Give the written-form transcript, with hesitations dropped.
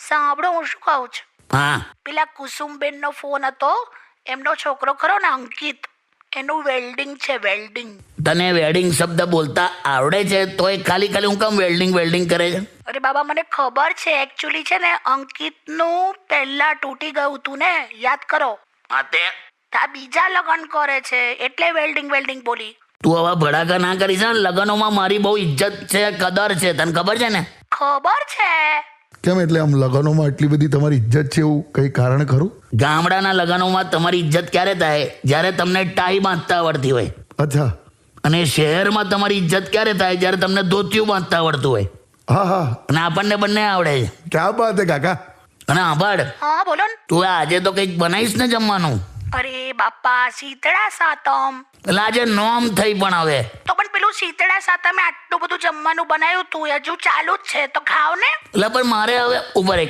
સાંભળો હું શું કહું છું. હા પેલા કુસુમબેનનો ફોન હતો, એમનો છોકરો ખરો ને અંકિત, એનું વેલ્ડિંગ છે, વેલ્ડિંગ. તને વેડિંગ શબ્દ બોલતા આવડે છે તોય ખાલી ખાલી હું કામ વેલ્ડિંગ કરે છે? અરે બાબા મને ખબર છે, એકચ્યુઅલી છે ને અંકિતનું પહેલા તૂટી ગયું હતું ને, યાદ કરો. હા તે આ બીજા લગ્ન કરે છે એટલે વેલ્ડિંગ બોલી. તું હવે ભડાકા ના કરીશ ને. લગ્નોમાં મારી બહુ ઇજ્જત છે, કદર છે, તને ખબર છે ને? ખબર છે. કેમ એટલે આમ લગ્નોમાં એટલી બધી તમારી ઇજ્જત છે એવું કંઈ કારણ ખરું? ગામડાના લગ્નોમાં તમારી ઇજ્જત ક્યારે થાય? જ્યારે તમને ટાઈ બાંધતા આવડતી હોય. અચ્છા. અને શહેરમાં તમારી ઇજ્જત ક્યારે થાય? જ્યારે તમને ધોતિયું બાંધતા આવડતું હોય. હા હા, અને આપણને બંને આવડે છે. ક્યાં બાત હે કાકા. અને આભાર, હા બોલો ને. તું આજે તો કંઈક બનાવીશ ને જમવાનું? અરે બાપા શીતળા સાતમ. એટલે આજે નોમ થઈ પણ હવે. તો પણ પેલું શીતળા સાતમે આટલું બધું જમવાનું બનાવ્યું તું, હજુ ચાલુ જ છે, તો ખાવ ને. એટલે પણ મારે હવે ઉપર એક